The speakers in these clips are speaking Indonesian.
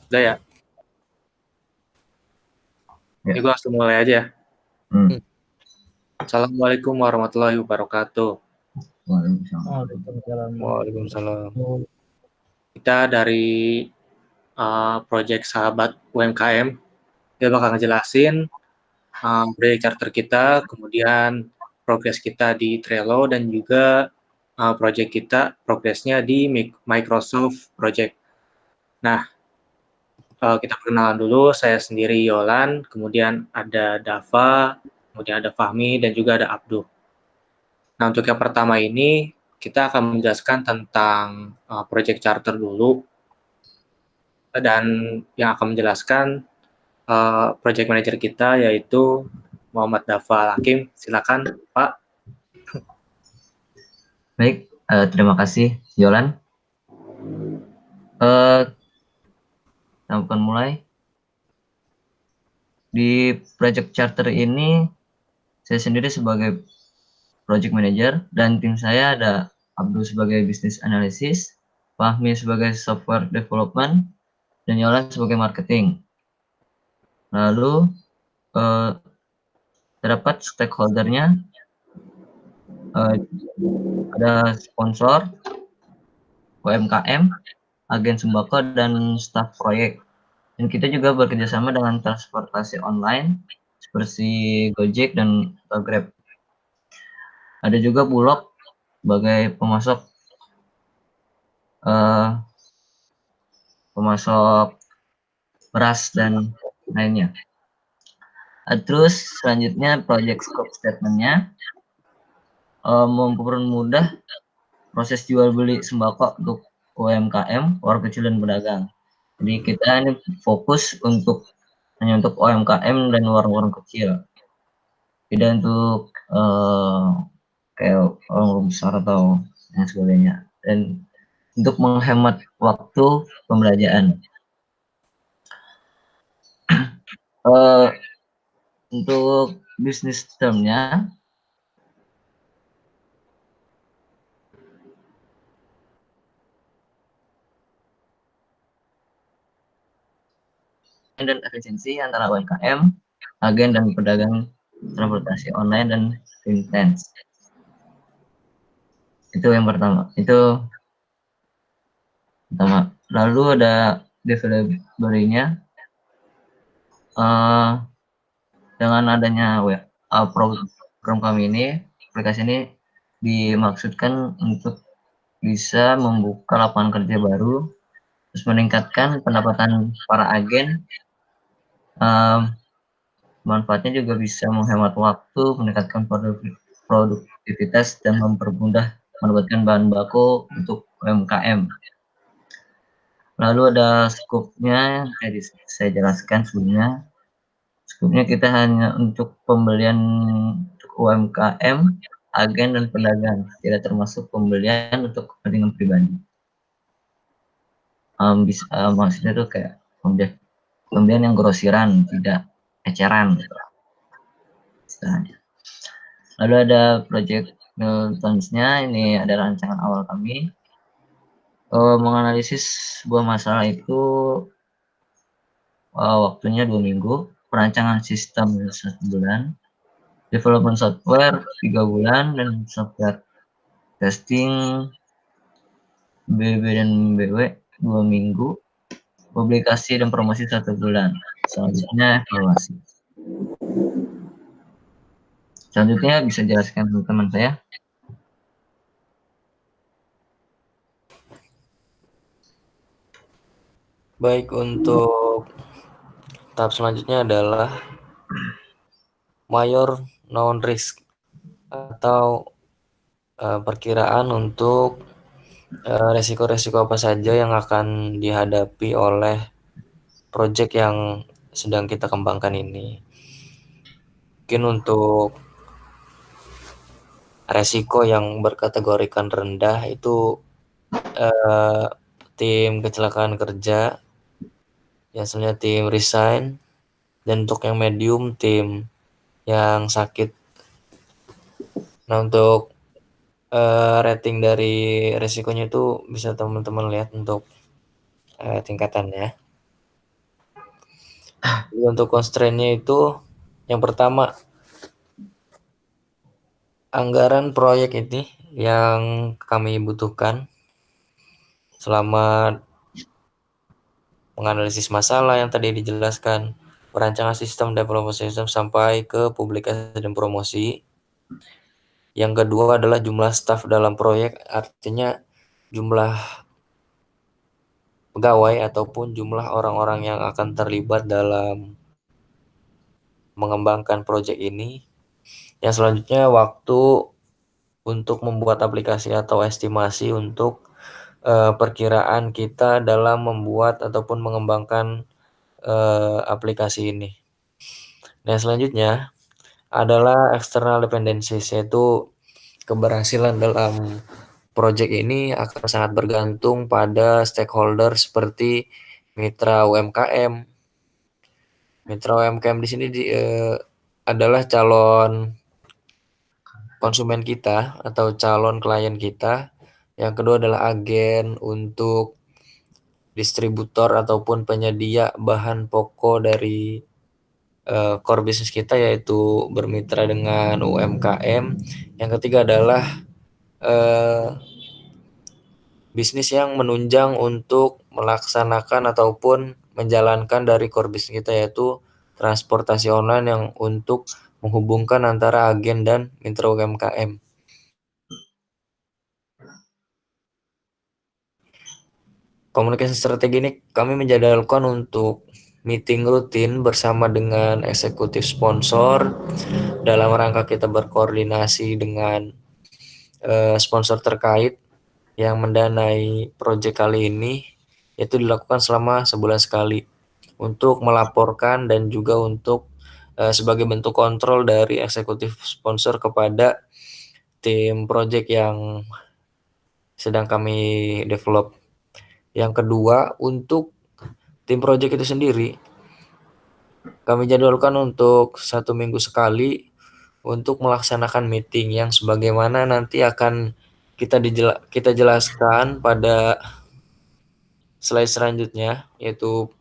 Udah ya? Ini Ya. gue langsung mulai aja ya. Hmm. Assalamualaikum warahmatullahi wabarakatuh. Waalaikumsalam. Waalaikumsalam. Waalaikumsalam. Kita dari Project Sahabat UMKM, kita bakal ngejelasin project charter kita, kemudian progres kita di Trello, dan juga project kita, progresnya di Microsoft Project. Nah, kita perkenalan dulu, saya sendiri Yolan, kemudian ada Dava, kemudian ada Fahmi, dan juga ada Abdul. Nah, untuk yang pertama ini, kita akan menjelaskan tentang project charter dulu, dan yang akan menjelaskan project manager kita, yaitu Muhammad Dava Hakim. Silakan, Pak. Baik, terima kasih Yolan. Kita akan mulai. Di project charter ini, saya sendiri sebagai project manager dan tim saya ada Abdul sebagai business analysis, Fahmi sebagai software development, dan Yolan sebagai marketing. Lalu terdapat stakeholdernya, ada sponsor, UMKM, agen sembako, dan staf proyek. Dan kita juga bekerjasama dengan transportasi online seperti Gojek dan Grab. Ada juga Bulog sebagai pemasok beras dan lainnya. Terus selanjutnya project scope statement-nya mempermudah proses jual beli sembako untuk UMKM, warga kecil dan pedagang. Jadi kita ini fokus hanya untuk UMKM dan warung-warung kecil, tidak untuk kayak orang besar atau yang sebagainya. Dan untuk menghemat waktu pembelajaran, untuk bisnis termnya dan efisiensi antara UMKM, agen dan pedagang transportasi online dan remittance. Itu yang pertama. Lalu ada delivery-nya. Dengan adanya program kami ini, aplikasi ini dimaksudkan untuk bisa membuka lapangan kerja baru, terus meningkatkan pendapatan para agen. Manfaatnya juga bisa menghemat waktu, meningkatkan produktivitas, dan mempermudah mendapatkan bahan baku untuk UMKM. Lalu ada skopnya, tadi saya jelaskan sebelumnya. Skopnya kita hanya untuk pembelian untuk UMKM, agen, dan pedagang, tidak termasuk pembelian untuk kepentingan pribadi. Maksudnya itu kayak pembelian yang grosiran, tidak eceran gitu istilahnya. Lalu ada project milestones-nya, ini ada rancangan awal kami. Menganalisis sebuah masalah itu waktunya 2 minggu, perancangan sistem 1 bulan, development software 3 bulan, dan software testing BB dan BW 2 minggu, publikasi dan promosi 1 bulan. Selanjutnya evaluasi. Selanjutnya bisa jelaskan teman saya. Baik, untuk tahap selanjutnya adalah major known risk atau perkiraan untuk resiko-resiko apa saja yang akan dihadapi oleh proyek yang sedang kita kembangkan ini. Mungkin untuk resiko yang berkategorikan rendah itu tim kecelakaan kerja, yang sebenarnya tim resign, dan untuk yang medium tim yang sakit. Nah, untuk rating dari resikonya itu bisa teman-teman lihat untuk tingkatannya. Jadi untuk constraint-nya itu yang pertama, anggaran proyek ini yang kami butuhkan selama menganalisis masalah yang tadi dijelaskan, perancangan sistem development system sampai ke publikasi dan promosi. Yang kedua adalah jumlah staf dalam proyek, artinya jumlah pegawai ataupun jumlah orang-orang yang akan terlibat dalam mengembangkan proyek ini. Yang selanjutnya waktu untuk membuat aplikasi atau estimasi untuk perkiraan kita dalam membuat ataupun mengembangkan aplikasi ini. Dan selanjutnya adalah external dependencies, yaitu keberhasilan dalam proyek ini akan sangat bergantung pada stakeholder seperti mitra UMKM. Mitra UMKM di sini adalah calon konsumen kita atau calon klien kita. Yang kedua adalah agen untuk distributor ataupun penyedia bahan pokok dari core bisnis kita, yaitu bermitra dengan UMKM. Yang ketiga adalah bisnis yang menunjang untuk melaksanakan ataupun menjalankan dari core bisnis kita, yaitu transportasi online yang untuk menghubungkan antara agen dan mitra UMKM. Komunikasi strategi ini kami menjadwalkan untuk meeting rutin bersama dengan eksekutif sponsor dalam rangka kita berkoordinasi dengan sponsor terkait yang mendanai proyek kali ini, yaitu dilakukan selama sebulan sekali untuk melaporkan dan juga untuk sebagai bentuk kontrol dari eksekutif sponsor kepada tim proyek yang sedang kami develop. Yang kedua, untuk tim proyek itu sendiri, kami jadwalkan untuk 1 minggu sekali untuk melaksanakan meeting yang sebagaimana nanti akan kita jelaskan pada slide selanjutnya, yaitu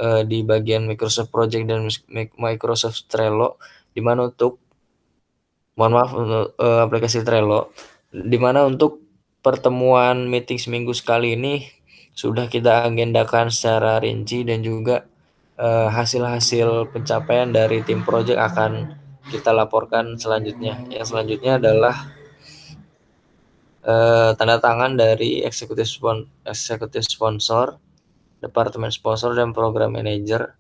di bagian Microsoft Project dan Microsoft Trello, di mana untuk aplikasi Trello, di mana untuk pertemuan meeting seminggu sekali ini sudah kita agendakan secara rinci, dan juga hasil-hasil pencapaian dari tim project akan kita laporkan selanjutnya. Yang selanjutnya adalah tanda tangan dari eksekutif sponsor, departemen sponsor, dan program manager.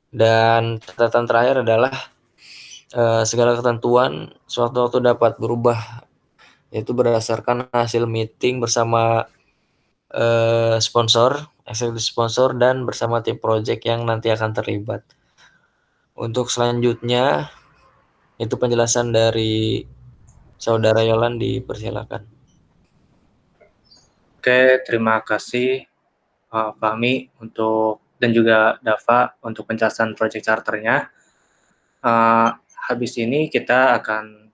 Dan catatan terakhir adalah segala ketentuan sewaktu-waktu dapat berubah, yaitu berdasarkan hasil meeting bersama sponsor, eksekutif sponsor, dan bersama tim project yang nanti akan terlibat. Untuk selanjutnya, itu penjelasan dari Saudara Yolan, dipersilakan. Oke, terima kasih Fahmi dan juga Dava untuk penjelasan project charternya. Habis ini saya akan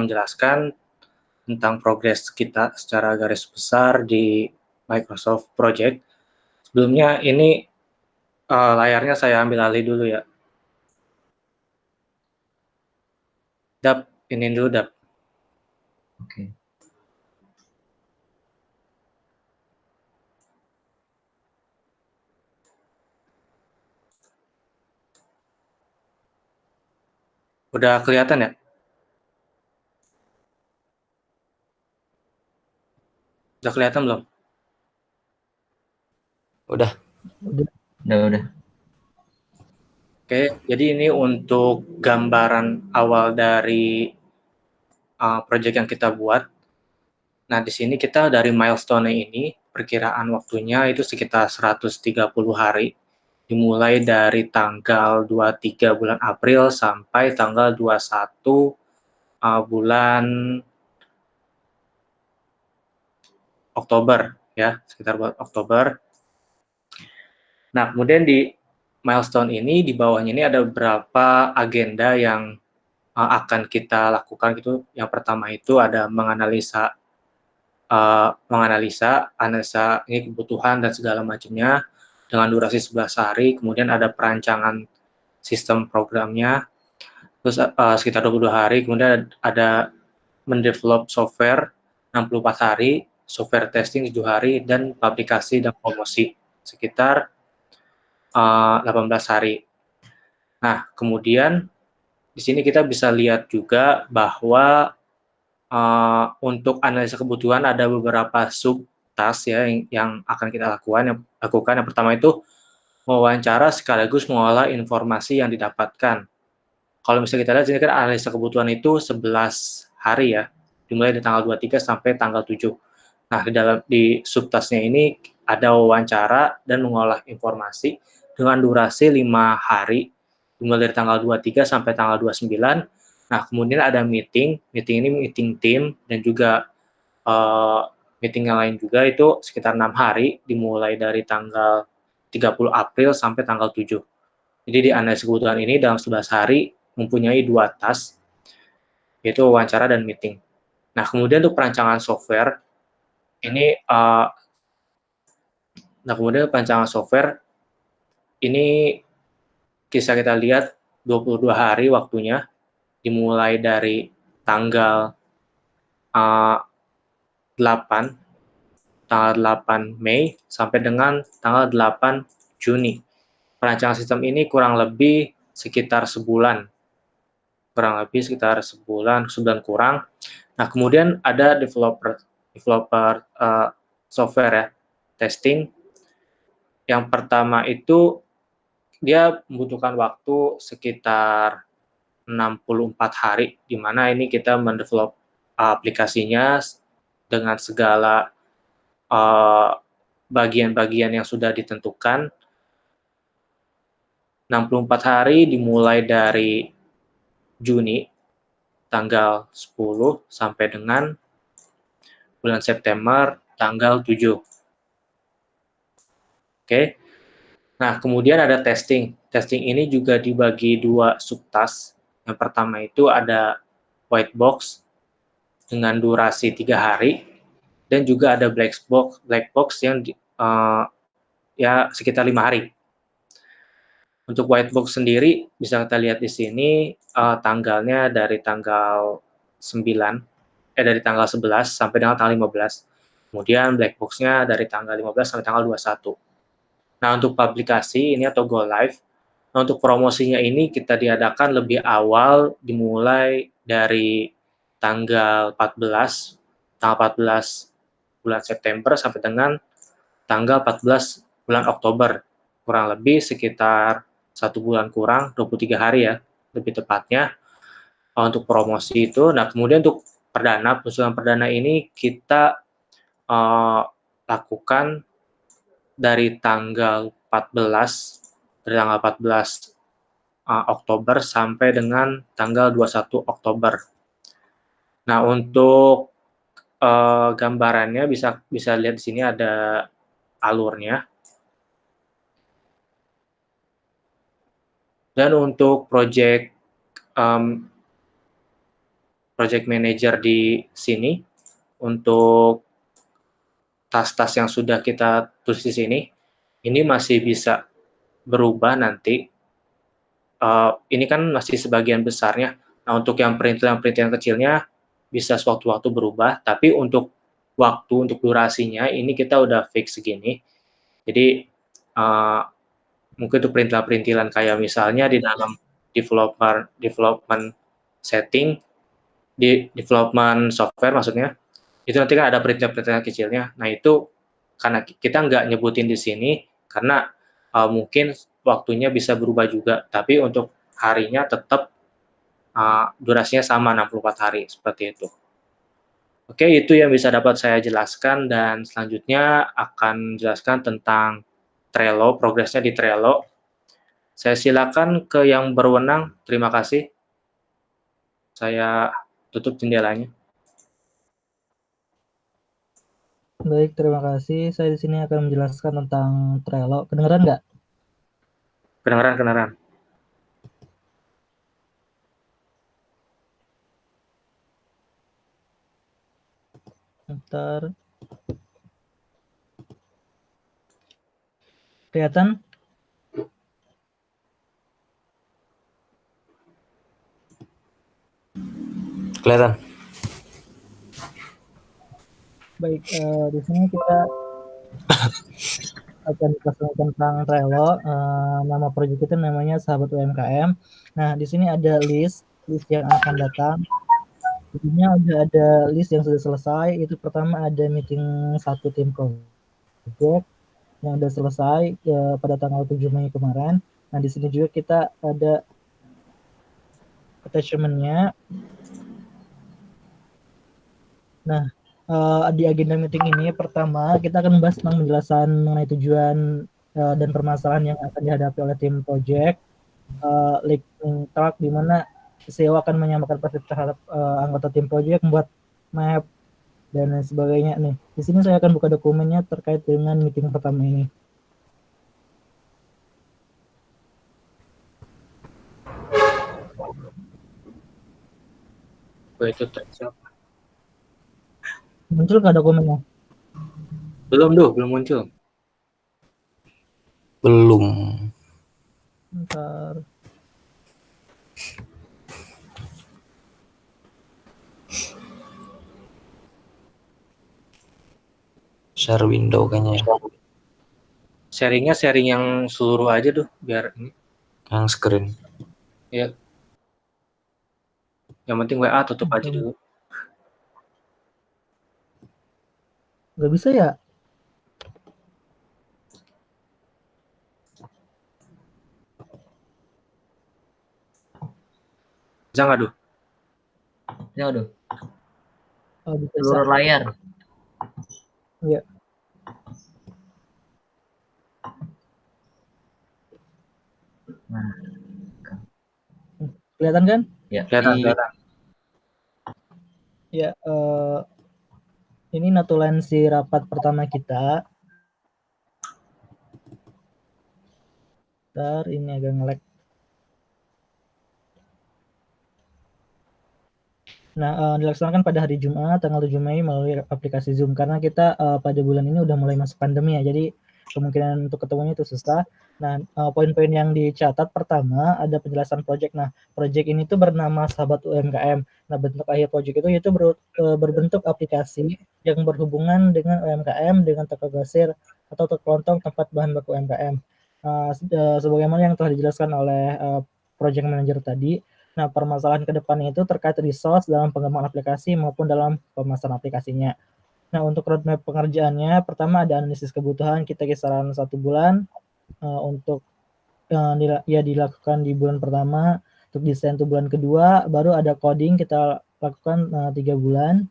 menjelaskan tentang progres kita secara garis besar di Microsoft Project. Sebelumnya ini layarnya saya ambil alih dulu ya. Dap, ini dulu Dap. Oke. Udah kelihatan ya? Udah kelihatan belum? Udah. Udah. Oke, jadi ini untuk gambaran awal dari project yang kita buat. Nah, di sini kita dari milestone ini, perkiraan waktunya itu sekitar 130 hari, dimulai dari tanggal 23 bulan April sampai tanggal 21 bulan Oktober, ya, sekitar bulan Oktober. Nah, kemudian di milestone ini, di bawahnya ini ada beberapa agenda yang akan kita lakukan gitu. Yang pertama itu ada menganalisa ini kebutuhan dan segala macamnya. dengan durasi 11 hari, kemudian ada perancangan sistem programnya, terus sekitar 22 hari, kemudian ada mendevelop software 64 hari, software testing 7 hari, dan publikasi dan promosi sekitar 18 hari. Nah, kemudian di sini kita bisa lihat juga bahwa untuk analisa kebutuhan ada beberapa subtask ya yang akan kita lakukan. Yang pertama itu mewawancara sekaligus mengolah informasi yang didapatkan. Kalau misalnya kita lihat sini kan analisa kebutuhan itu 11 hari ya, dimulai dari tanggal 23 sampai tanggal 7. Nah, di subtasknya ini ada wawancara dan mengolah informasi dengan durasi 5 hari, dimulai dari tanggal 23 sampai tanggal 29. Nah, kemudian ada meeting ini meeting tim dan juga meeting yang lain juga itu sekitar 6 hari, dimulai dari tanggal 30 April sampai tanggal 7. Jadi di analisis kebutuhan ini dalam 11 hari mempunyai 2 task, yaitu wawancara dan meeting. Nah, kemudian untuk perancangan software, ini ini bisa kita lihat 22 hari waktunya, dimulai dari tanggal 8 Mei sampai dengan tanggal 8 Juni. Perancangan sistem ini kurang lebih sekitar sebulan, sebulan kurang. Nah, kemudian ada developer software ya, testing. Yang pertama itu dia membutuhkan waktu sekitar 64 hari, di mana ini kita mendevelop aplikasinya dengan segala bagian-bagian yang sudah ditentukan. 64 hari dimulai dari Juni, tanggal 10 sampai dengan bulan September, tanggal 7. Oke. Nah, kemudian ada testing. Testing ini juga dibagi 2 subtask. Yang pertama itu ada white box dengan durasi 3 hari, dan juga ada black box yang ya sekitar 5 hari. Untuk white box sendiri bisa kita lihat di sini tanggalnya dari tanggal 11 sampai dengan tanggal 15. Kemudian black box-nya dari tanggal 15 sampai tanggal 21. Nah, untuk publikasi ini atau go live, nah untuk promosinya ini kita diadakan lebih awal, dimulai dari tanggal 14 bulan September sampai dengan tanggal 14 bulan Oktober. Kurang lebih sekitar 1 bulan kurang, 23 hari ya, lebih tepatnya untuk promosi itu. Nah, kemudian untuk penyusunan perdana ini kita lakukan dari tanggal 14 Oktober sampai dengan tanggal 21 Oktober. Nah, untuk gambarannya bisa lihat di sini ada alurnya. Dan untuk project manager di sini, untuk tas-tas yang sudah kita tulis di sini, ini masih bisa berubah nanti. Ini kan masih sebagian besarnya. Nah, untuk yang perintilan-perintilan kecilnya bisa sewaktu-waktu berubah, tapi untuk untuk durasinya ini kita udah fix segini. Jadi mungkin untuk perintilan-perintilan kayak misalnya di dalam development setting, di development software maksudnya, itu nanti kan ada perintilan-perintilan kecilnya. Nah, itu karena kita nggak nyebutin di sini karena mungkin waktunya bisa berubah juga, tapi untuk harinya tetap durasinya sama 64 hari, seperti itu. Oke, itu yang bisa dapat saya jelaskan, dan selanjutnya akan menjelaskan tentang Trello, progresnya di Trello. Saya silakan ke yang berwenang. Terima kasih. Saya tutup jendelanya. Baik, terima kasih. Saya di sini akan menjelaskan tentang Trello. Kedengeran nggak? Kedengeran. Bentar. Kelihatan? Kelihatan. Baik, di sini kita akan bahas tentang Trello. Nama proyek kita namanya Sahabat UMKM. Nah, di sini ada list yang akan datang. Intinya udah ada list yang sudah selesai. Itu pertama ada meeting 1 tim project yang udah selesai pada tanggal 7 Mei kemarin. Nah, di sini juga kita ada attachment-nya. Nah, di agenda meeting ini pertama kita akan membahas tentang penjelasan mengenai tujuan dan permasalahan yang akan dihadapi oleh tim project. Lightning Talk di mana CEO akan menyampaikan perspektif terhadap anggota tim project, membuat map dan lain sebagainya nih. Di sini saya akan buka dokumennya terkait dengan meeting pertama ini. Itu siapa? Muncul nggak dokumennya? Belum muncul. Belum. Bentar. Share window kayaknya ya. Sharing yang seluruh aja tuh biar ini. Yang screen. Ya. Yang penting WA tutup aja dulu. Nggak bisa ya? Jangan aduh. Ya udah. Oh, bisa. Seluruh layar. Iya. Nah, kelihatan kan? ya. Kelihatan. Ya, ini notulensi rapat pertama kita. Bentar, ini agak nge-lag. Nah, dilaksanakan pada hari Jumat, tanggal 7 Mei melalui aplikasi Zoom. Karena kita pada bulan ini udah mulai masuk pandemi ya, jadi kemungkinan untuk ketemunya itu susah. Nah, poin-poin yang dicatat pertama ada penjelasan proyek. Nah, proyek ini tuh bernama Sahabat UMKM. Nah, bentuk akhir proyek itu berbentuk aplikasi yang berhubungan dengan UMKM, dengan toko grosir atau toko kelontong tempat bahan baku UMKM. Sebagaimana yang telah dijelaskan oleh project manager tadi. Nah, permasalahan ke depannya itu terkait resource dalam pengembangan aplikasi maupun dalam pemasaran aplikasinya. Nah, untuk roadmap pengerjaannya, pertama ada analisis kebutuhan, kita kisaran 1 bulan untuk dilakukan di bulan pertama. Untuk desain itu bulan kedua, baru ada coding kita lakukan 3 bulan.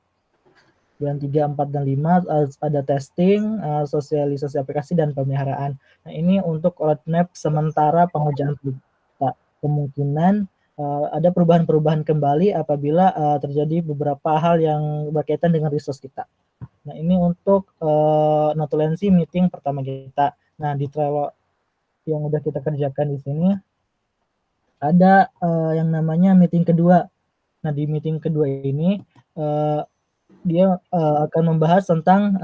Bulan 3, 4, dan 5 ada testing, sosialisasi aplikasi, dan pemeliharaan. Nah, ini untuk roadmap sementara pengerjaan kita. Kemungkinan ada perubahan-perubahan kembali apabila terjadi beberapa hal yang berkaitan dengan resource kita. Nah, ini untuk notulensi meeting pertama kita. Nah, di Trello yang udah kita kerjakan di sini ada yang namanya meeting kedua. Nah, di meeting kedua ini dia akan membahas tentang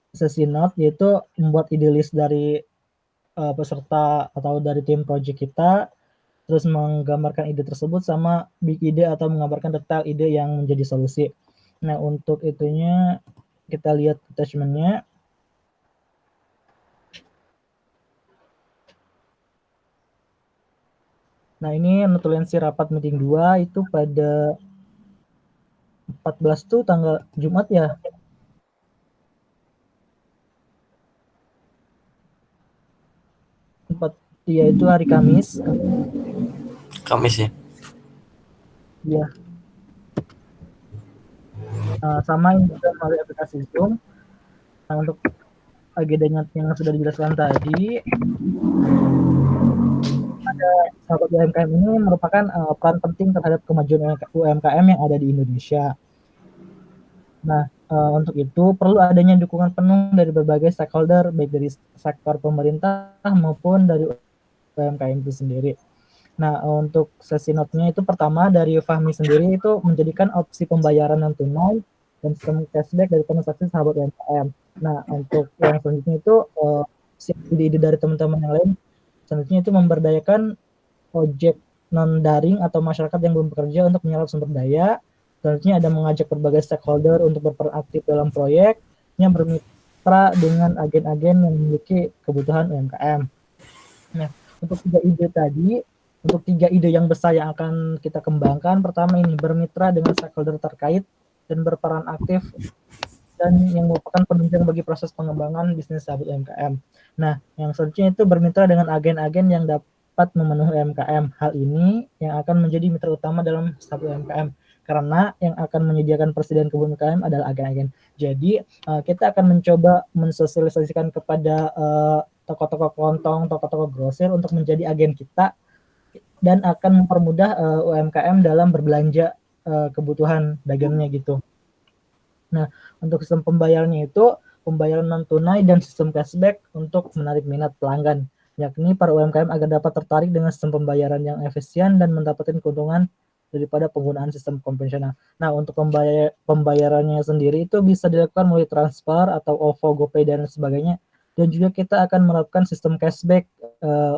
sesi note, yaitu membuat ide list dari peserta atau dari tim project kita, terus menggambarkan ide tersebut sama big ide atau menggambarkan detail ide yang menjadi solusi. Nah, untuk itunya kita lihat attachment-nya. Nah, ini notulensi rapat meeting 2 itu pada 14 tuh tanggal Jumat ya. Iya, itu hari Kamis. Kamis ya? Iya. Sama ini juga melalui aplikasi Zoom. Nah, untuk agendanya yang sudah dijelaskan tadi, ada Sahabat UMKM ini merupakan peran penting terhadap kemajuan UMKM yang ada di Indonesia. Nah, untuk itu perlu adanya dukungan penuh dari berbagai stakeholder, baik dari sektor pemerintah maupun dari UMKM itu sendiri. Nah, untuk sesi note-nya itu pertama dari Fahmi sendiri itu menjadikan opsi pembayaran non tunai dan sistem cashback dari transaksi Sahabat UMKM. Nah, untuk yang selanjutnya itu ide-ide dari teman-teman yang lain. Selanjutnya itu memberdayakan ojek non-daring atau masyarakat yang belum bekerja untuk menyerap sumber daya. Selanjutnya ada mengajak berbagai stakeholder untuk berperan aktif dalam proyek, yang bermitra dengan agen-agen yang memiliki kebutuhan UMKM. Nah, untuk 3 ide tadi, untuk 3 ide yang besar yang akan kita kembangkan, pertama ini bermitra dengan stakeholder terkait dan berperan aktif dan yang merupakan penunjang bagi proses pengembangan bisnis sabut UMKM. Nah, yang selanjutnya itu bermitra dengan agen-agen yang dapat memenuhi UMKM. Hal ini yang akan menjadi mitra utama dalam sabut UMKM karena yang akan menyediakan persediaan kebun UMKM adalah agen-agen. Jadi kita akan mencoba mensosialisasikan kepada toko-toko kelontong, toko-toko grosir untuk menjadi agen kita dan akan mempermudah UMKM dalam berbelanja kebutuhan dagangnya gitu. Nah, untuk sistem pembayarannya itu pembayaran non tunai dan sistem cashback untuk menarik minat pelanggan, yakni para UMKM agar dapat tertarik dengan sistem pembayaran yang efisien dan mendapatkan keuntungan daripada penggunaan sistem konvensional. Nah, untuk pembayarannya sendiri itu bisa dilakukan melalui transfer atau OVO, GoPay dan sebagainya. Dan juga kita akan menerapkan sistem cashback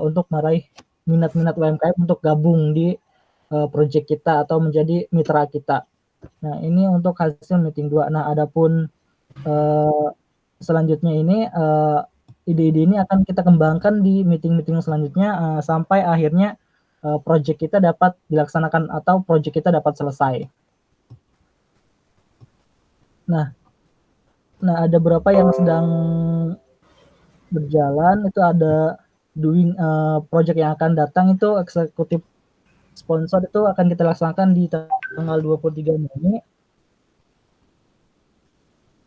untuk meraih minat-minat UMKM untuk gabung di proyek kita atau menjadi mitra kita. Nah, ini untuk hasil meeting 2. Nah, adapun selanjutnya ini ide-ide ini akan kita kembangkan di meeting-meeting selanjutnya sampai akhirnya proyek kita dapat dilaksanakan atau proyek kita dapat selesai. Nah, ada beberapa yang sedang berjalan, itu ada doing proyek yang akan datang itu eksekutif sponsor itu akan kita laksanakan di tanggal 23 Mei.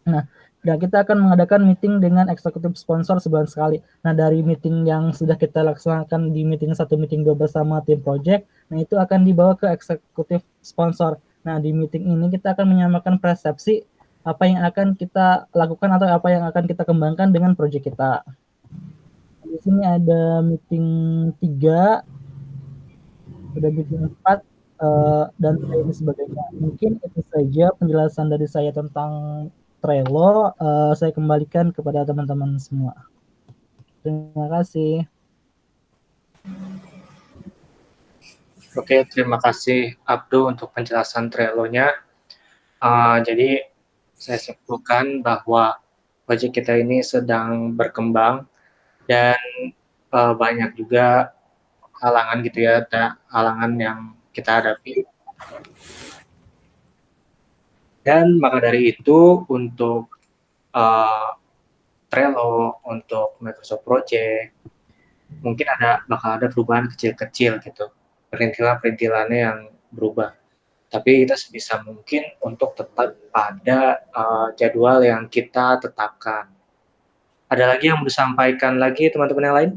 Nah, dan kita akan mengadakan meeting dengan eksekutif sponsor sebulan sekali. Nah, dari meeting yang sudah kita laksanakan di meeting 1, meeting 2 bersama tim project, nah itu akan dibawa ke eksekutif sponsor. Nah, di meeting ini kita akan menyamakan persepsi apa yang akan kita lakukan atau apa yang akan kita kembangkan dengan project kita. Di sini ada meeting 3, ada meeting 4, dan lain sebagainya. Mungkin itu saja penjelasan dari saya tentang Trello. Saya kembalikan kepada teman-teman semua. Terima kasih. Oke, terima kasih Abdu untuk penjelasan Trello-nya. Jadi saya simpulkan bahwa proyek kita ini sedang berkembang dan banyak juga halangan gitu ya, halangan yang kita hadapi. Dan maka dari itu untuk Trello, untuk Microsoft Project, mungkin bakal ada perubahan kecil-kecil gitu, perintilan-perintilannya yang berubah. Tapi kita sebisa mungkin untuk tetap pada jadwal yang kita tetapkan. Ada lagi yang mau disampaikan lagi teman-teman yang lain?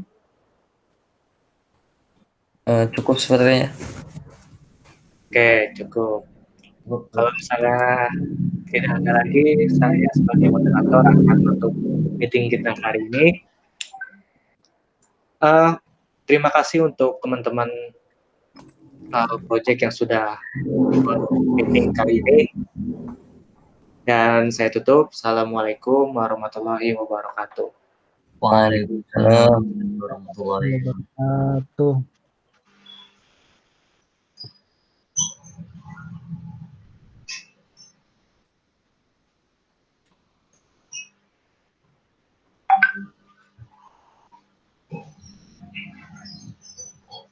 Cukup sepertinya. Oke, cukup. Kalau misalnya tidak ada lagi, saya sebagai moderator akan menutup meeting kita hari ini. Terima kasih untuk teman-teman project yang sudah ikut meeting kali ini. Dan saya tutup. Assalamualaikum warahmatullahi wabarakatuh. Waalaikumsalam warahmatullahi wabarakatuh.